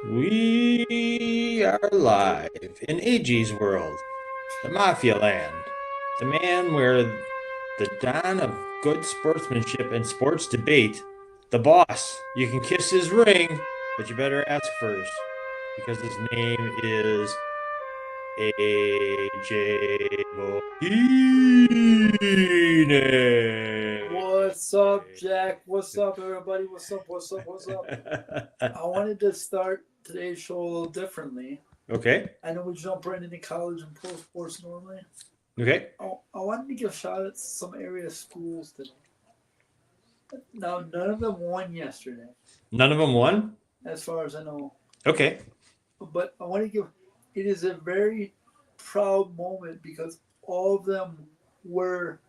We are live in AG's world, the Mafia land, the man where the don of good sportsmanship and sports debate, the boss. You can kiss his ring, but you better ask first, because his name is AJ Bohine. What's up, Jack? What's up, everybody? What's up? What's up? What's up? I wanted to start today's show a little differently. Okay. I know we jump right into college and pro sports normally. Okay. I wanted to give shout outs to some area schools today. Now, none of them won yesterday, None of them won? as far as I know. Okay. But I want to give it is a very proud moment because all of them were,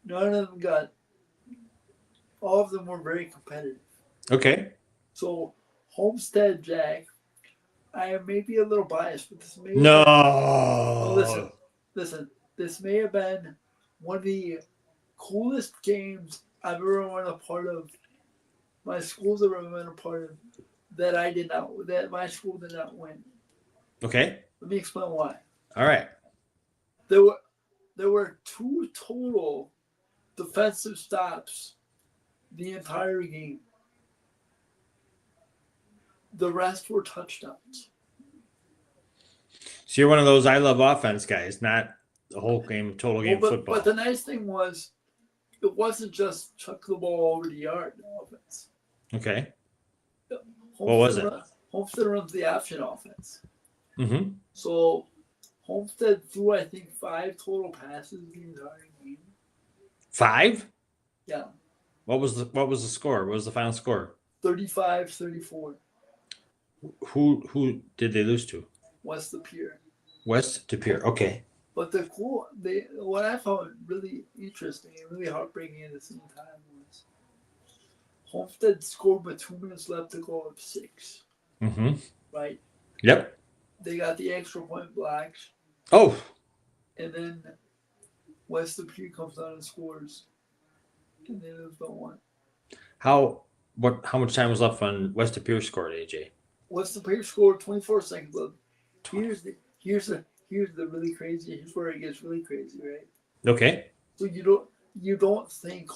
none of them got, all of them were very competitive. Okay. So, Homestead Jack, I may be a little biased, but this may have been. Well, listen, No. listen. This may have been one of the coolest games I've ever been a part of. My school's ever been a part of that I did not. That my school did not win. Okay. Let me explain why. All right. There were there were two total defensive stops the entire game. The rest were touchdowns. So you're one of those I love offense guys, not the whole game, total Well, game but football. the nice thing was it wasn't just chuck the ball over the yard offense. Okay. What was Homestead, it? Homestead runs the option offense. Mm-hmm. So Homestead threw, I think, 5 total passes the entire game. 5? Yeah, What was the score? What was the final score? 35-34. Who did they lose to? West of Pier. West to Pier. Okay. But what I found really interesting and really heartbreaking at the same time was Homestead scored with 2 minutes left to go up 6. Mm-hmm. Right? Yep. They got the extra point blocks, Oh, and then West of Pier comes down and scores, and they lose by 1. how much time was left on West to Pier scored, AJ? West of Pier scored 24 seconds left. 20. Here's the really crazy. Here's where it gets really crazy, right? Okay. So you don't think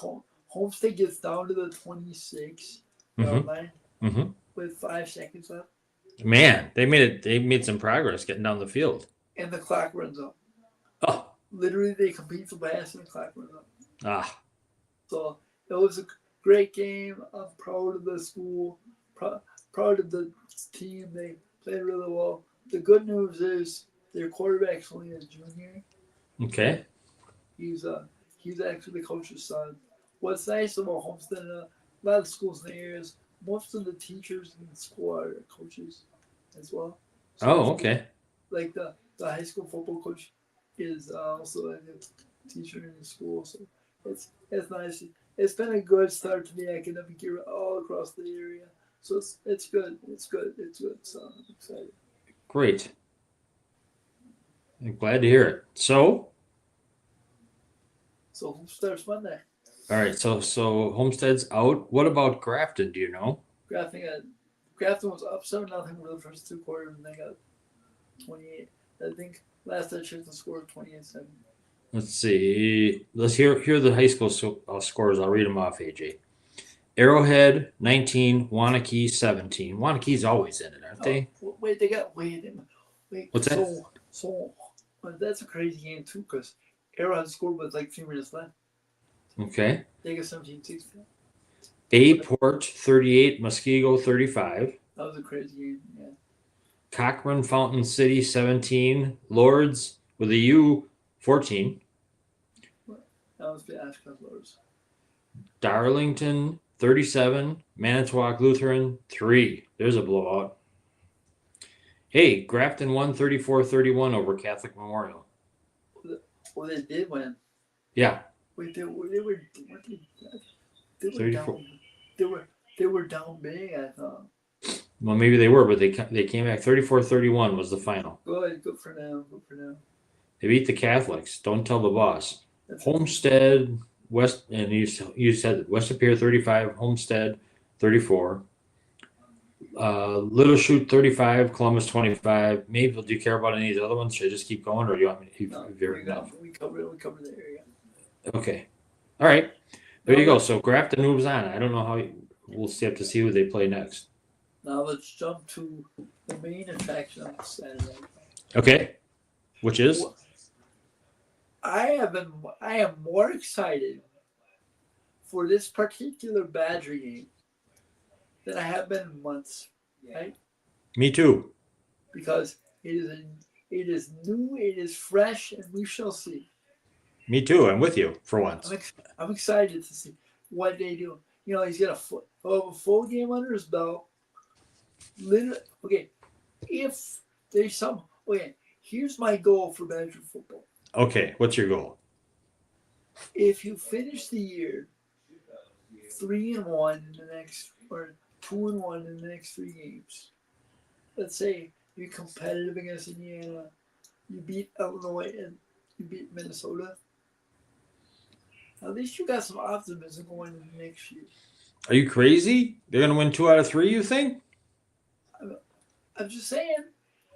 Homestead gets down to the 26 yard Mm-hmm. line Mm-hmm. with 5 seconds left, Man, they made some progress getting down the field. and the clock runs up. Oh. Literally, they compete for pass, and the clock runs up. Ah. So it was a great game. I'm proud of the school. Proud of the team. They played really well. The good news is their quarterback's only a junior. Okay. He's he's actually the coach's son. What's nice about Homestead, a lot of schools in the area is most of the teachers in the school are coaches as well. So Oh, okay. like the high school football coach is also a teacher in the school, so it's nice. It's been a good start to the academic year all across the area. So it's good. It's good. It's good. So I'm excited. Great. I'm glad to hear it. So, So who starts Monday? all right. So Homestead's out. What about Grafton? Do you know? Grafton got Grafton was up 7-0 for the first 2 quarters, and they got 28. I think last I checked, the score was 28-7. Let's see. Let's hear the high school scores. I'll read them off. AJ. Arrowhead 19, Wanakee 17. Wanakee's always in it, aren't Oh they? wait, they got wait. What's that? So that's a crazy game too, because Arrowhead scored with like 3 minutes left. Okay. They got 17-6. Bayport 38, Muskego 35. That was a crazy game. Yeah. Cochran Fountain City 17, Lords with a U 14. That was the Ashcroft Lords. Darlington 37, Manitowoc Lutheran 3. There's a blowout. Hey, Grafton won 34-31 over Catholic Memorial. Well, they did win. Yeah, Wait, they were they were 34. down. They were down big. I thought. Well, maybe they were, but they came back 34-31 was the final. Good for them. Good for them. They beat the Catholics. Don't tell the boss. That's Homestead West, and you said West Appear 35, Homestead 34. Little Shoot 35, Columbus 25. Maybe do you care about any of these other ones? Should I just keep going, or do you want me to No, if you're enough? we cover the area. Okay. All right. There Now you go. let's So Grafton moves on. I don't know how we'll have to see who they play next. now let's jump to the main attraction on Saturday. Okay. Which is? I am more excited for this particular Badger game than I have been in months, right? Me too. Because it is new, it is fresh, and we shall see. Me too. I'm with you for once. I'm excited to see what they do. You know, he's got a full game under his belt. Literally, okay, if there's some, okay, here's my goal for Badger football. Okay. What's your goal? If you finish the year 3-1 in the next, or 2-1 in the next 3 games, let's say you're competitive against Indiana, you beat Illinois, and you beat Minnesota. At least you got some optimism going into next year. Are you crazy? They're going to win 2 out of 3, you think? I'm just saying.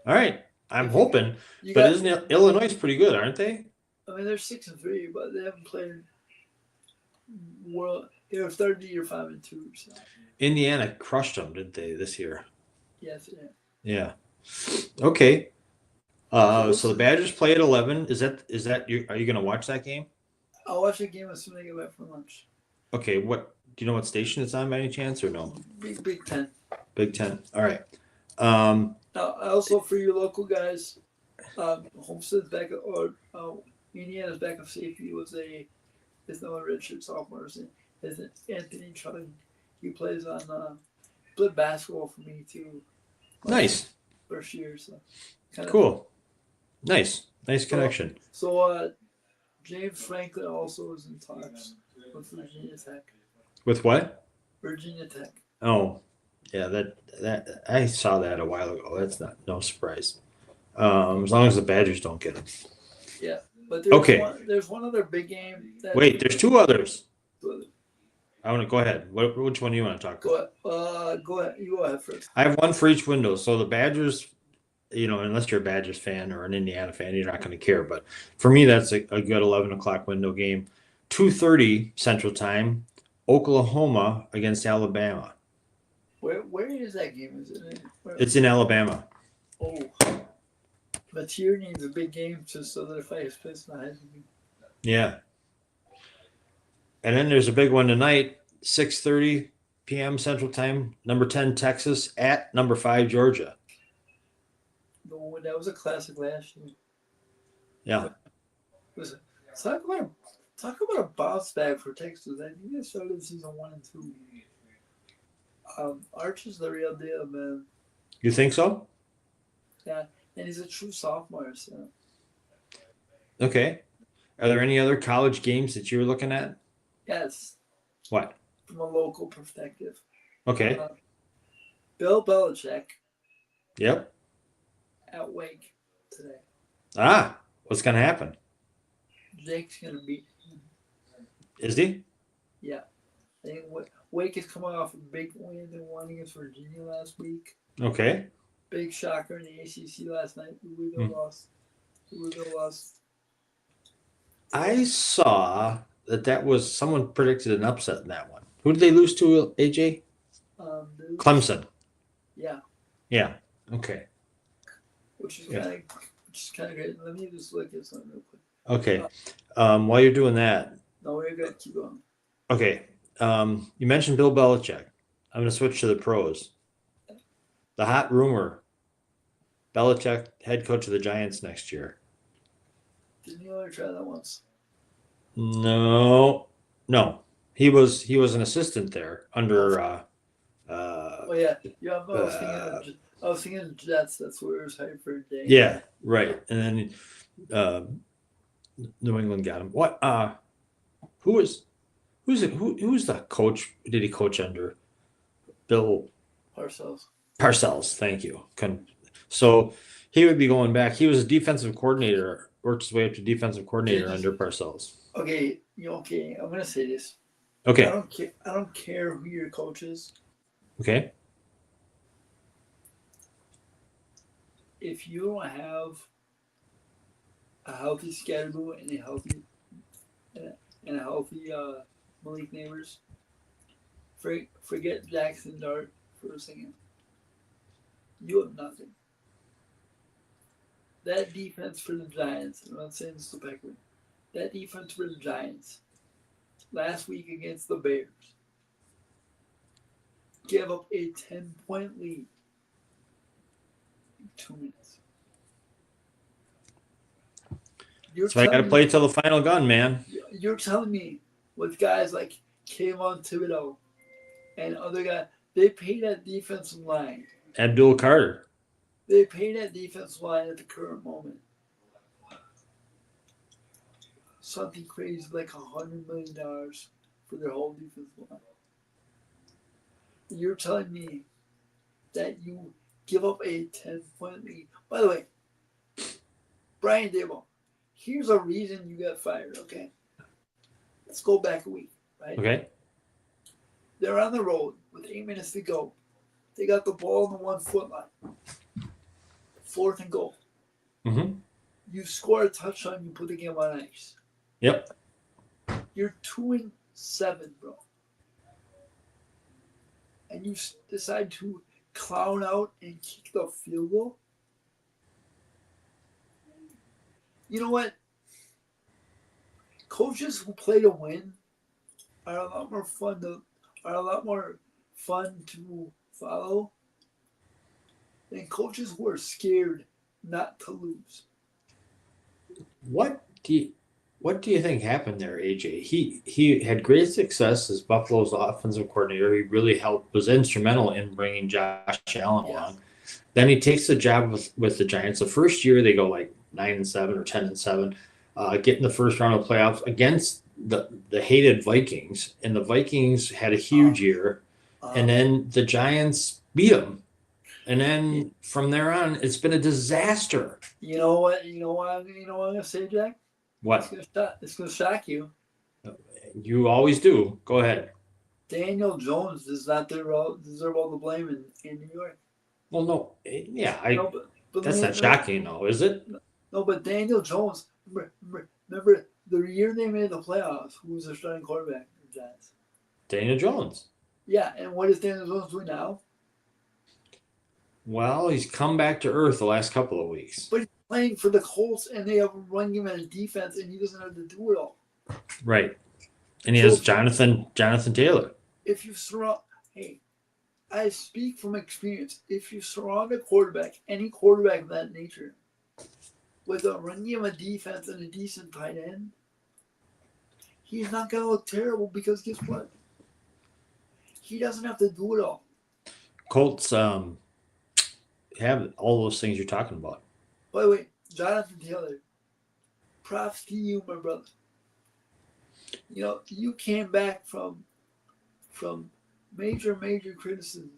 All right. I'm hoping. You But got, isn't Illinois pretty good, aren't they? I mean, they're 6-3, but they haven't played world. They're 30 or 5-2. So. Indiana crushed them, didn't they, this year? Yes, yeah. Yeah. Okay. So the Badgers play at 11. Is that you? Are you going to watch that game? I'll watch the game as soon as I get back from lunch. Okay. What do you know? What station it's on by any chance, or no? Big Ten. Big Ten. All right. Now, also for you local guys, Homestead's backup or Indiana's backup safety is no Richard sophomore. Is Anthony Chung. He plays on played basketball for me too. Nice. First year, so cool. Nice connection. So James Franklin also is in talks with Virginia Tech. With what? Virginia Tech. Oh, yeah. That I saw that a while ago. That's no surprise. As long as the Badgers don't get it. Yeah, but there's one other big game. Wait, there's 2 others. I want to go ahead. Which one do you want to talk about? Go ahead. You go ahead first. I have one for each window. So the Badgers, unless you're a Badgers fan or an Indiana fan, you're not going to care. But for me, that's a good 11 o'clock window game. 2:30 Central Time, Oklahoma against Alabama. Where is that game? Is it? It's in Alabama. Oh, but here needs a big game to solidify his place in the Heisman. Yeah. And then there's a big one tonight, 6:30 p.m. Central Time. Number 10 Texas at number 5 Georgia. No, that was a classic last year. Yeah. Listen, talk about a bounce back for Texas. I think they started season 1 and 2. Archer's the real deal, man. You think so? Yeah, and he's a true sophomore. So. Okay. Are there any other college games that you're looking at? Yes. What? From a local perspective. Okay. Bill Belichick. Yep. At Wake today. What's going to happen? Jake's going to beat him. Is he? Yeah. I think Wake is coming off a big win. They won against Virginia last week. Okay. Big shocker in the ACC last night. Louisville lost. I saw that was someone predicted an upset in that one. Who did they lose to, AJ? Clemson. Yeah. Yeah. Okay. Which is kind of great. Let me just look at something real quick. Okay. While you're doing that. No, we're good. Keep going. Okay. You mentioned Bill Belichick. I'm going to switch to the pros. The hot rumor: Belichick head coach of the Giants next year. Didn't you ever try that once? No. He was an assistant there under. Oh yeah. I was thinking of Jets. That's where it was hired for a day. Yeah. Right. And then New England got him. What? Who's the coach? Did he coach under? Bill Parcells. Thank you. So he would be going back. He was a defensive coordinator. Worked his way up to defensive coordinator under Parcells. Okay. I'm gonna say this. Okay. I don't care who your coach is. Okay. if you don't have a healthy schedule and a healthy Malik Neighbors, forget Jackson Dart for a second. You have nothing. That defense for the Giants, I'm not saying this to Beckman, that defense for the Giants last week against the Bears gave up a 10-point lead in 2 minutes. So I got to play till the final gun, man. You're telling me with guys like Kayvon Thibodeau and other guys, they pay that defensive line. Abdul Carter. They pay that defensive line at the current moment something crazy like $100 million for their whole defensive line. You're telling me that you give up a 10-point lead. By the way, Brian Daboll, here's a reason you got fired, okay? Let's go back a week, right? Okay. They're on the road with 8 minutes to go. They got the ball on the 1 foot line. 4th and goal. Mm-hmm. You score a touchdown, you put the game on ice. Yep. You're 2-7, bro. And you decide to clown out and kick the field goal? You know what? Coaches who play to win are a lot more fun to follow than coaches who are scared not to lose. What do you think happened there, AJ? He had great success as Buffalo's offensive coordinator. He really was instrumental in bringing Josh Allen along. Then he takes the job with the Giants. The first year they go like 9-7 or 10-7, get in the first round of playoffs against the hated Vikings, and the Vikings had a huge year, and then the Giants beat them. And then from there on, it's been a disaster. You know what? You know what I'm gonna say, Jack? What? It's gonna shock you. You always do. Go ahead. Daniel Jones does not deserve all the blame in New York. Well, no, yeah, but that's not shocking, though, is it? No, but Daniel Jones. Remember the year they made the playoffs? Who was their starting quarterback? The Giants. Daniel Jones. Yeah, and what is Daniel Jones doing now? Well, he's come back to earth the last couple of weeks. But he's playing for the Colts, and they have a run game and a defense, and he doesn't have to do it all. Right, and he has Jonathan Taylor. If you I speak from experience. If you surround a quarterback, any quarterback of that nature, with a run game, a defense, and a decent tight end, he's not going to look terrible because guess what? He doesn't have to do it all. Colts have all those things you're talking about. By the way, Jonathan Taylor, props to you, my brother. You know, you came back from major criticism,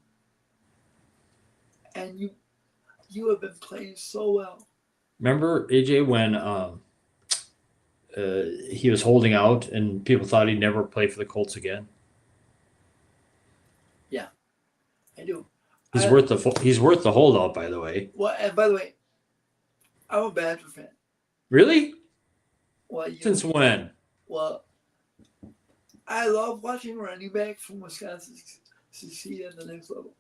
and you have been playing so well. Remember, AJ, when he was holding out and people thought he'd never play for the Colts again? Yeah, I do. He's worth the holdout, by the way. Well, and by the way, I'm a Badger fan. Really? Well, Since when? Well, I love watching running backs from Wisconsin succeed at the next level.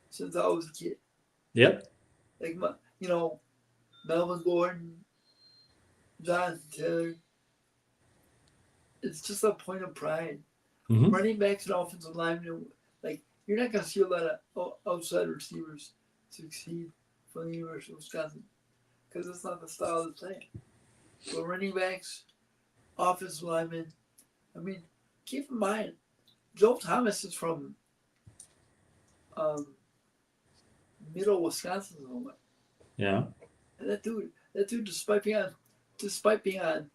Since I was a kid. Yep. Like Melvin Gordon, Jonathan Taylor. It's just a point of pride. Mm-hmm. Running backs and offensive linemen, you're not going to see a lot of outside receivers succeed from the University of Wisconsin because it's not the style of the play. But running backs, offensive linemen, keep in mind, Joe Thomas is from middle Wisconsin somewhere. Yeah. And that dude, despite being on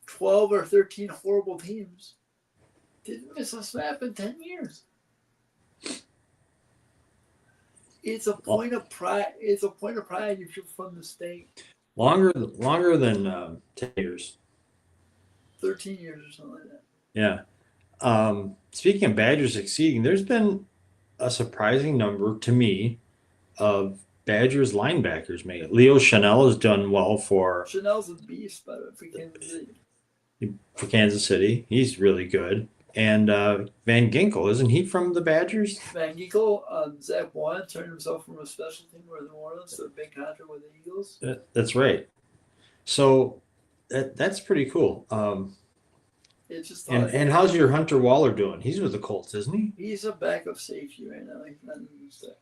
12 or 13 horrible teams, didn't miss a snap in 10 years. It's a point of pride. It's a point of pride if you're from the state. Longer than 10 years. 13 years or something like that. Yeah. Speaking of Badgers succeeding, there's been a surprising number to me of Badgers linebackers make it. Leo Chanel has done well Chanel's a beast, by the way, for Kansas City. Kansas City. He's really good. And Van Ginkel, isn't he from the Badgers? Van Ginkel, Zach Bond turned himself from a special team with New Orleans to a big contract with the Eagles. That's right. So that's pretty cool. It's just And how's your Hunter Waller doing? He's with the Colts, isn't he? he's a backup safety right now. He's not used to.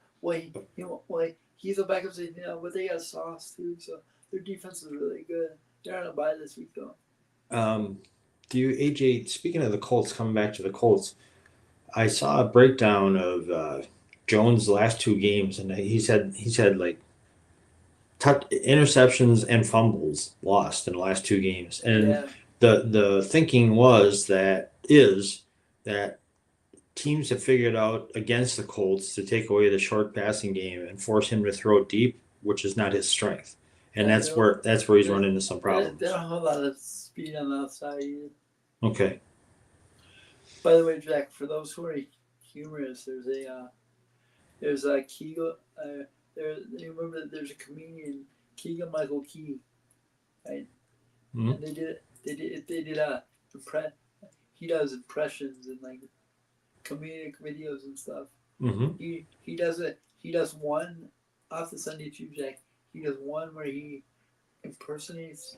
He's a backup safety now, but they got Sauce too, so their defense is really good. They're on a bye this week though. Do you, AJ? Speaking of the Colts, coming back to the Colts, I saw a breakdown of Jones' last two games, and he's had like interceptions and fumbles lost in the last two games, and Yeah, the thinking is that teams have figured out against the Colts to take away the short passing game and force him to throw it deep, which is not his strength, and yeah, that's where he's run into some they problems. don't have a lot of speed on the outside either. Okay. By the way, Jack, for those who are humorous, there's a Keegan. You remember that there's a comedian, Keegan Michael Key, right? Mhm. And they did he does impressions and like comedic videos and stuff. Mm-hmm. He does one off the Sunday Tube Jack. He does one where he impersonates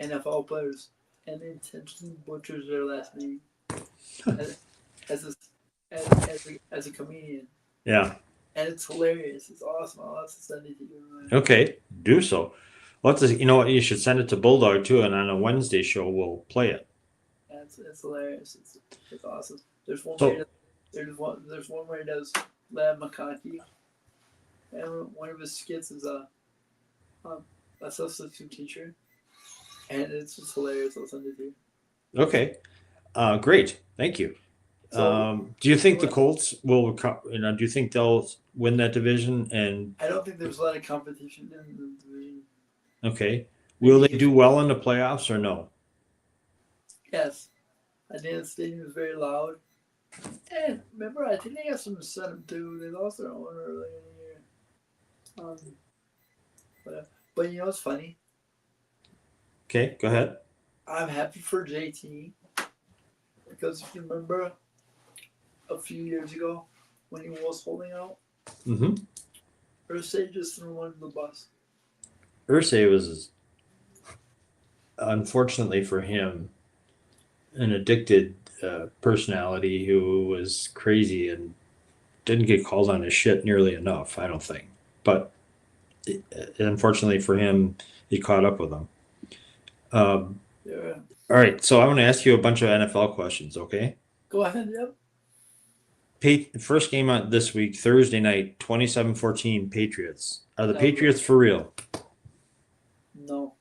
NFL players and intentionally butchers their last name as as as a comedian, Yeah. and it's hilarious. It's awesome. I'll have to send it to you. Okay. Do so. You know what? You should send it to Bulldog too, and on a Wednesday show we'll play it. Yeah, it's hilarious. It's awesome. There's one So where there's one where he does Lab McConkey, and one of his skits is a substitute teacher, and it's just hilarious. I'll send it to you. okay. Great. Thank you. So Do you think the Colts will? Do you think they'll win that division? And I don't think there's a lot of competition in the division. okay, will they do well in the playoffs or no? Yes, I think the stadium is very loud. And remember, I think they got some incentive too. They lost their owner earlier in the year. Um, but you know what's funny? Okay, go ahead. I'm happy for JT because if you remember a few years ago when he was holding out, Mm-hmm. Ursay just threw him under the bus. Ursay was, unfortunately for him, an addicted personality who was crazy and didn't get called on his shit nearly enough, I don't think. But unfortunately for him, he caught up with him. Yeah. All right, so I want to ask you a bunch of NFL questions, okay? Go ahead, yep. First game on this week, Thursday night, 27-14 Patriots. Are the No. Patriots for real? No.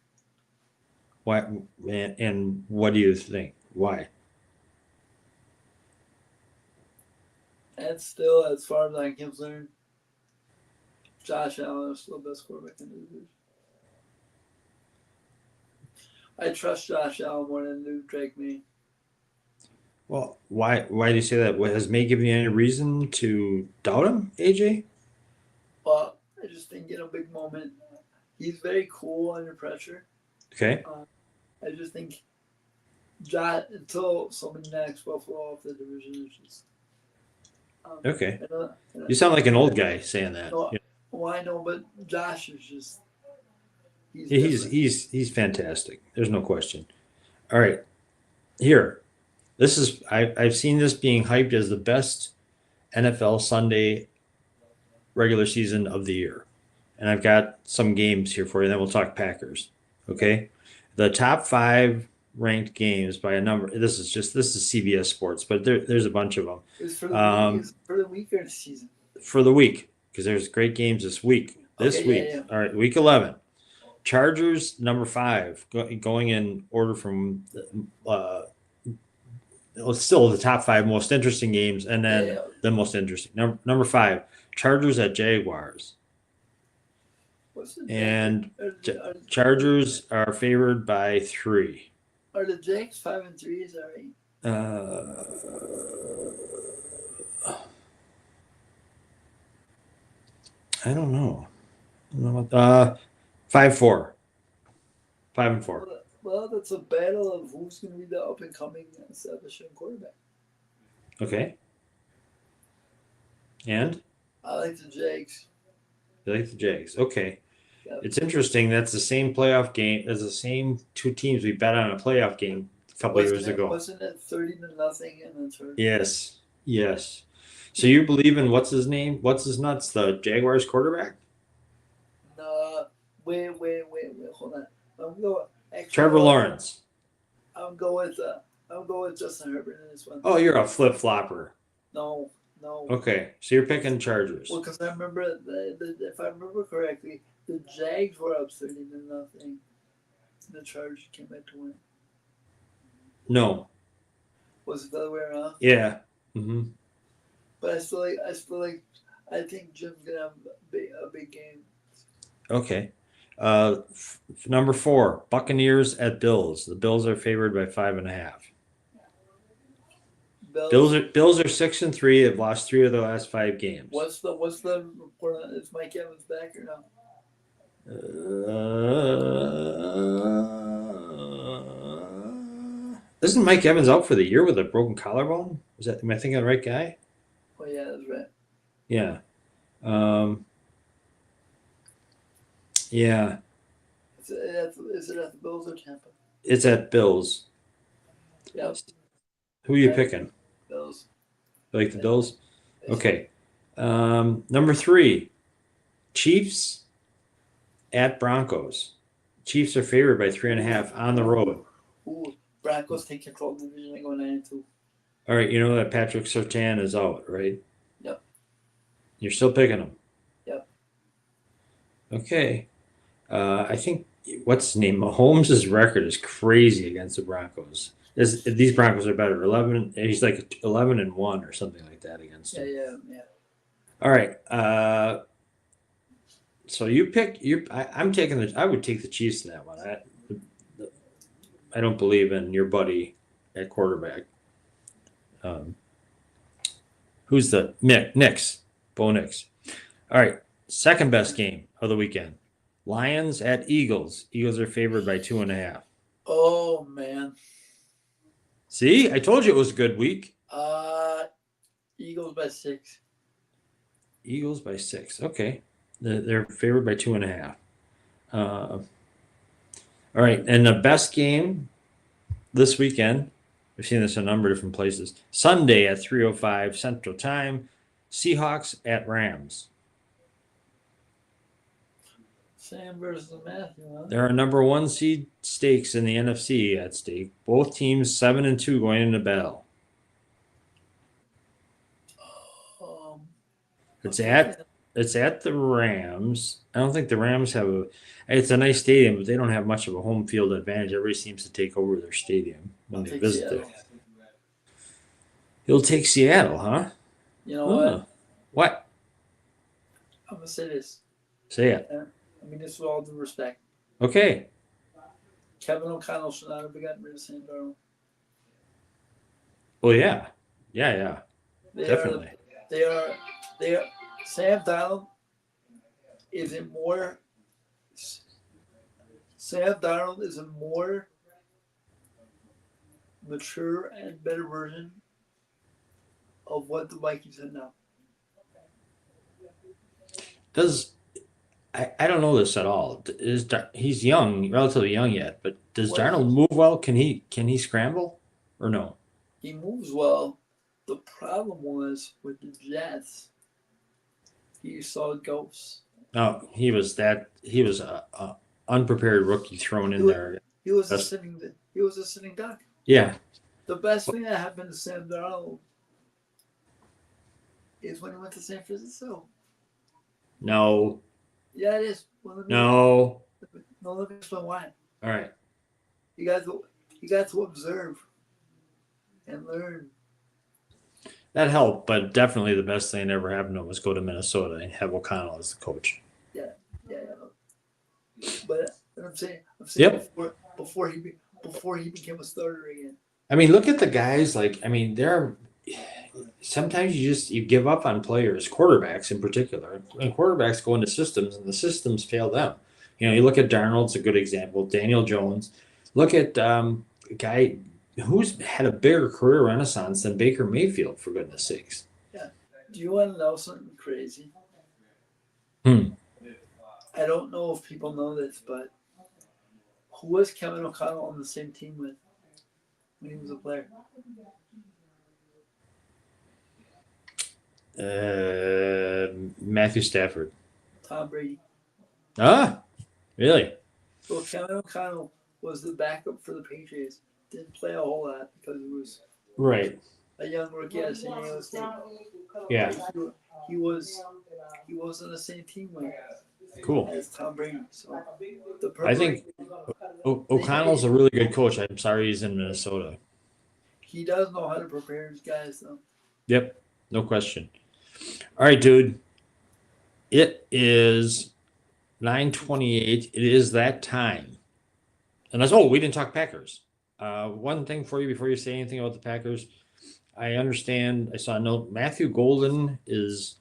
Why? And what do you think? Why? And still, as far as I'm concerned, Josh Allen is still the best quarterback in the division. I trust Josh Allen more than Luke Drake me. Well, why do you say that? Has May given you any reason to doubt him, AJ? But I just think in a big moment, he's very cool under pressure. Okay. I just think Josh, until somebody knocks Buffalo off the division, is just. Okay. And You sound like an old guy saying that. No, well, I know, but Josh is just. He's fantastic. There's no question. All right. Here. I've seen this being hyped as the best NFL Sunday regular season of the year. And I've got some games here for you, then we'll talk Packers. Okay? The top 5 ranked games by a number. This is CBS Sports, but there's a bunch of them. Is for the week or the season? For the week, because there's great games this week. This Okay, week. yeah. All right, week 11. Chargers number 5, going in order from still the top 5 most interesting games, and then the most interesting. Number 5, Chargers at Jaguars. And Chargers are favored by 3. Are the Jags 5-3? Is that right? I don't know. 5-4. 5-4. Well, that's a battle of who's going to be the up and coming establishing quarterback. Okay. And I like the Jags. you like the Jags. Okay. Yep. It's interesting. That's the same playoff game as the same two teams we bet on a playoff game a couple years ago. Wasn't it 30-0 in the third? Yes. Yes. So you believe in what's his name? What's his nuts? The Jaguars quarterback? No, wait. Hold on. I'm going. Actually, Trevor Lawrence. I'm going with Justin Herbert in this one. Oh, you're a flip flopper. No. Okay, so you're picking Chargers. Well, because I remember if I remember correctly, the Jags were up 30-0. The Chargers came back to win. No. Was it the other way around? Yeah. Mm-hmm. But I think Jim's gonna have a big game. Okay. Number 4, Buccaneers at Bills. The Bills are favored by 5.5. Bills are 6-3. Have lost 3 of the last 5 games. What's the report on? Is Mike Evans back or no? Isn't Mike Evans out for the year with a broken collarbone? Am I thinking of the right guy? Oh yeah, that's right. Yeah. Yeah. Is it at the Bills or Tampa? It's at Bills. Yep. Who are you picking? Bills. You like the Bills? Okay. Number 3, Chiefs at Broncos. Chiefs are favored by 3.5 on the road. Ooh, Broncos take control of the division and go 9-2. All right, you know that Patrick Surtain is out, right? Yep. You're still picking him. Yep. Okay. I think what's his name? Mahomes' record is crazy against the Broncos. These Broncos are better. 11. He's like 11-1 or something like that against them. Yeah. All right. So you pick. I'm taking I would take the Chiefs in that one. I don't believe in your buddy at quarterback. Who's the Knicks? Bo Nix. All right. Second best game of the weekend. Lions at Eagles. Eagles are favored by 2.5. Oh man. See, I told you it was a good week. Eagles by 6. Eagles by 6. Okay, they're favored by 2.5. All right, and the best game this weekend. We've seen this in a number of different places. Sunday at 3:05 Central Time. Seahawks at Rams. Sam versus Matthew. Huh? There are number 1 seed stakes in the NFC at stake. Both teams 7-2 going into battle. It's at the Rams. I don't think the Rams have a. It's a nice stadium, but they don't have much of a home field advantage. Everybody seems to take over their stadium when they visit there. He'll take Seattle, huh? You know what? What? I'm gonna say this. Say it. I mean this with all due respect. Okay. Kevin O'Connell should not have gotten rid of Sam Darnold. Well, yeah. Definitely. They are. Sam Darnold is a more mature and better version of what the Vikings are now. I don't know this at all. He's young, relatively young yet, but does Darnold move well? Can he scramble or no? He moves well. The problem was with the Jets. He saw ghosts. No, he was a unprepared rookie thrown in there. He was a sitting duck. Yeah. The best thing that happened to Sam Darnold is when he went to San Francisco. No. Yeah, it is. No. Let me explain why. All right. You got to observe and learn. That helped, but definitely the best thing that ever happened to him was go to Minnesota and have O'Connell as the coach. Yeah. But I'm saying yep. before he became a starter again. I mean, look at the guys. They're, sometimes you give up on players, quarterbacks in particular, and quarterbacks go into systems, and the systems fail them. You look at Darnold's a good example. Daniel Jones. Look at a guy who's had a bigger career renaissance than Baker Mayfield, for goodness sakes. Yeah. Do you want to know something crazy? Hmm. I don't know if people know this, but who was Kevin O'Connell on the same team with when he was a player? Matthew Stafford. Tom Brady. Ah, really? So Kevin O'Connell was the backup for the Patriots. Didn't play a whole lot because he was Right. a young rookie at San Diego State. Yeah. He was on the same team with Cool. as Tom Brady. So the I think O'Connell's a really good coach. I'm sorry he's in Minnesota. he does know how to prepare his guys though. Yep. No question. All right, dude. It is 9:28. It is that time. And we didn't talk Packers. One thing for you before you say anything about the Packers. I understand. I saw a note. Matthew Golden is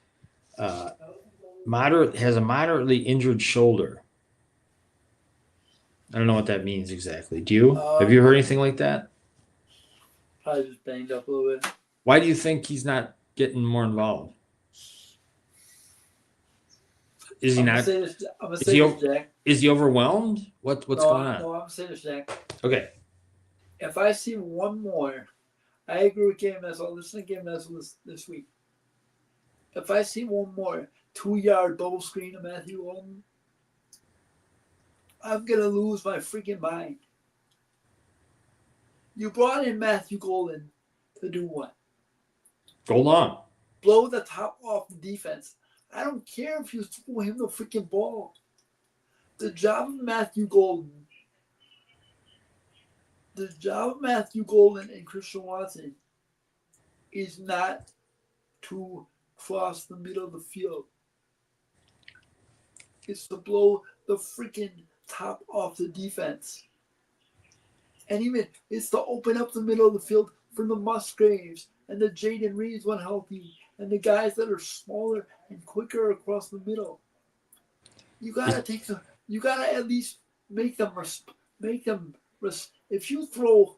has a moderately injured shoulder. I don't know what that means exactly. Do you? Have you heard anything like that? Probably just banged up a little bit. Why do you think he's not getting more involved? Is he not? Jack. Is he overwhelmed? What's going on? No, I'm gonna say this, Jack. Okay. If I see one more, I agree with Game Messel. Listen to Game Messel this week. If I see one more 2-yard double screen of Matthew Golden, I'm gonna lose my freaking mind. You brought in Matthew Golden to do what? Go long. Blow the top off the defense. I don't care if you throw him the freaking ball. The job of Matthew Golden and Christian Watson is not to cross the middle of the field. It's to blow the freaking top off the defense. And even it's to open up the middle of the field for the Musgraves and the Jaden Reeds when healthy and the guys that are smaller and quicker across the middle. You gotta at least make them. If you throw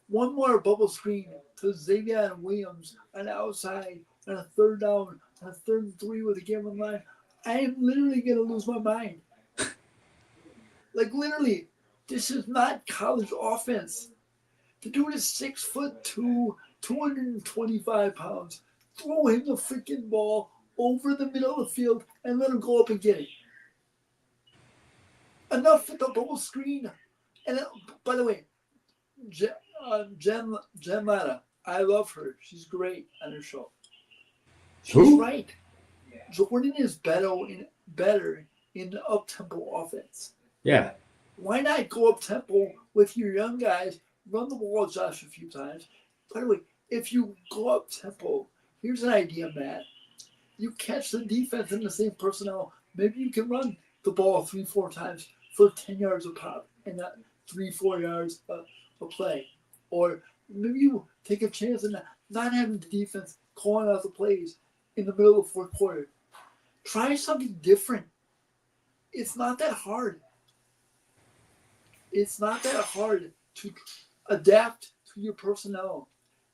one more bubble screen to Xavier and Williams on the outside and a third down and a 3rd and 3 with a game on line, I am literally gonna lose my mind. Like literally, this is not college offense. The dude is 6'2", 225 pounds. Throw him the freaking ball over the middle of the field and let him go up and get it. Enough with the bubble screen. And by the way, Jen Latta, I love her. She's great on her show. She's right. Jordan is better in the up-tempo offense. Yeah. Why not go up-tempo with your young guys, run the ball Josh a few times? By the way, if you go up-tempo, here's an idea, Matt. You catch the defense in the same personnel. Maybe you can run the ball 3-4 times for 10 yards a pop and not 3-4 yards a play. Or maybe you take a chance and not having the defense calling out the plays in the middle of the fourth quarter. Try something different. It's not that hard. It's not that hard to adapt to your personnel.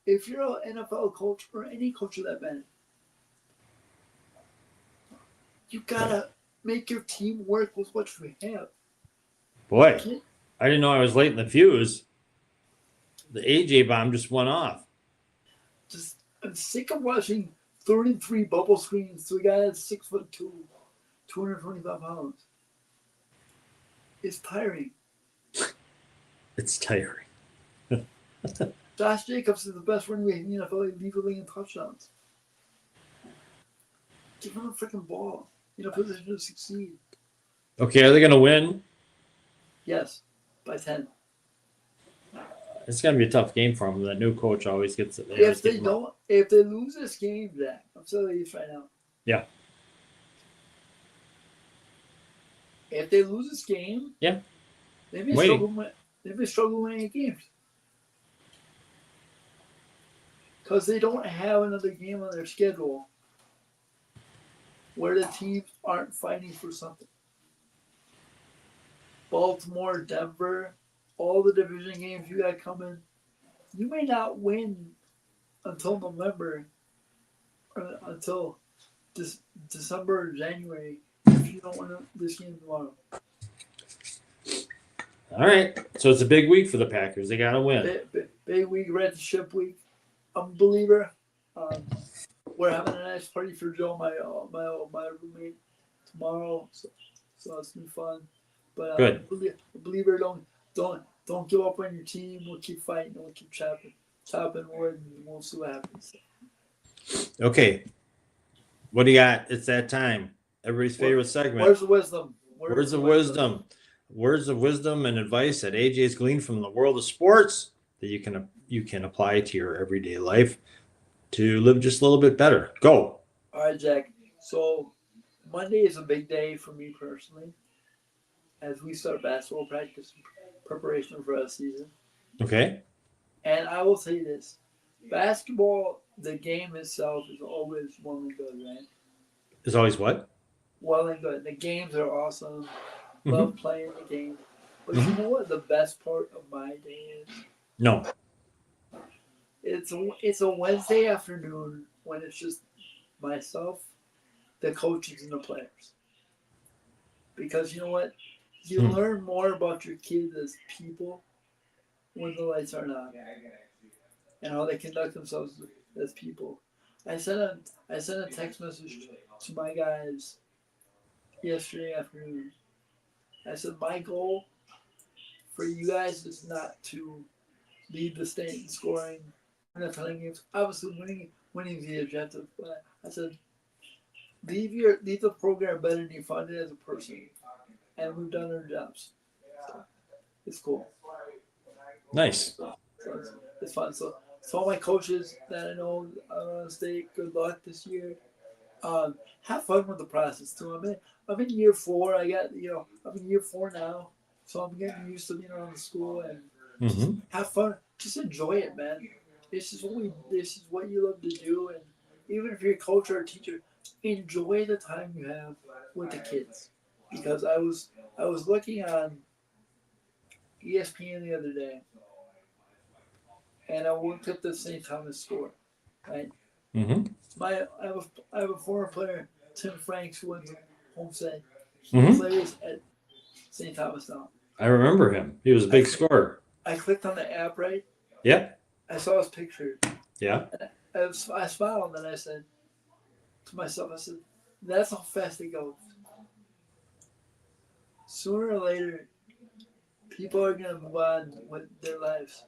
If you're an NFL coach or any coach of that matter, you gotta make your team work with what you have. Boy, I didn't know I was late in the fuse. The AJ bomb just went off. I'm sick of watching 3rd and 3 bubble screens to a guy that's 6'2", 225 pounds. It's tiring. It's tiring. Josh Jacobs is the best running back in the NFL, legally in touchdowns. Give him a freaking ball in a position to succeed. Okay, are they going to win? Yes, by 10. It's going to be a tough game for them. That new coach always gets it. If they lose this game, Zach, I'm telling you this right now. Yeah. If they lose this game, yeah, they may struggle winning games. because they don't have another game on their schedule where the teams aren't fighting for something. Baltimore, Denver, all the division games you got coming, you may not win until November, or until December or January if you don't win this game tomorrow. All right. So it's a big week for the Packers. They got to win. Big week, red ship week. I'm a believer. We're having a nice party for Joe, my roommate, tomorrow. So it's been fun. But Good. a believer, don't give up on your team. We'll keep fighting. We'll keep chopping wood, and we'll see what happens. Okay. What do you got? It's that time. Everybody's favorite segment. Words of wisdom. Words of wisdom. Words of wisdom and advice that AJ's gleaned from the world of sports that you can apply to your everyday life to live just a little bit better. Go. All right, Jack. So Monday is a big day for me personally, as we start basketball practice preparation for the season. Okay. And I will say this: basketball, the game itself, is always well and good, right? Is always what? Well and good. The games are awesome. Love playing the game. But you know what the best part of my day is? No. It's a Wednesday afternoon when it's just myself, the coaches, and the players. Because you know what? You learn more about your kids as people when the lights aren't on, and how they conduct themselves as people. I sent a text message to my guys yesterday afternoon. I said my goal for you guys is not to lead the state in scoring, win a ton of games. Obviously, winning is the objective, but I said leave the program better than you found it as a person, and we've done our jobs. So it's cool. Nice. So it's fun. So all my coaches that I know around the state, good luck this year. Have fun with the process too. I'm in year 4. I'm in year 4 now, so I'm getting used to being around the school and just have fun. Just enjoy it, man. This is what you love to do, and even if you're a coach or a teacher, enjoy the time you have with the kids. Because I was looking on ESPN the other day, and I looked up the St. Thomas score, right? I have a former player, Tim Franks, who went to Homestead. He plays at St. Thomas now. I remember him. He was a big scorer. I clicked on the app, right? Yep. I saw his picture. Yeah. And I smiled, and I said to myself, that's how fast it goes. Sooner or later, people are going to move on with their lives.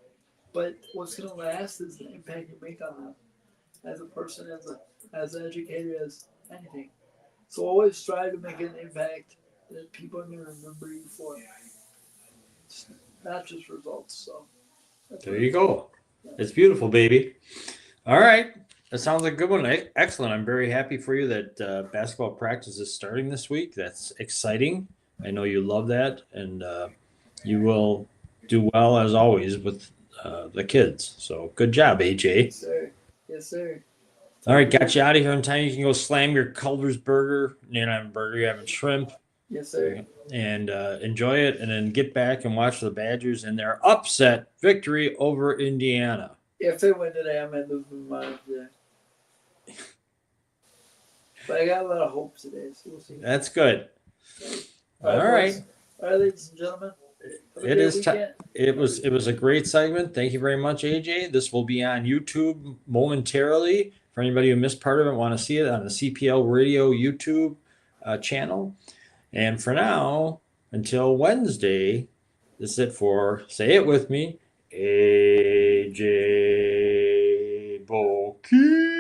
But what's going to last is the impact you make on them as a person, as an educator, as anything. So always strive to make an impact that people are going to remember you for. It's not just results. So there you go. It's beautiful, baby. All right. That sounds like a good one. Excellent. I'm very happy for you that basketball practice is starting this week. That's exciting. I know you love that, and you will do well, as always, with the kids. So good job, AJ. Yes, sir. Yes, sir. All right, got you out of here in time. You can go slam your Culver's burger. You're not having burger, you're having shrimp. Yes, sir. And enjoy it, and then get back and watch the Badgers and their upset victory over Indiana. If they win today, I might lose my mind today. But I got a lot of hope today, so we'll see. That's good. All right. All right, ladies and gentlemen. It was a great segment. Thank you very much, AJ. This will be on YouTube momentarily. For anybody who missed part of it, want to see it on the CPL Radio YouTube channel. And for now, until Wednesday, this is it for, say it with me, AJ Boki.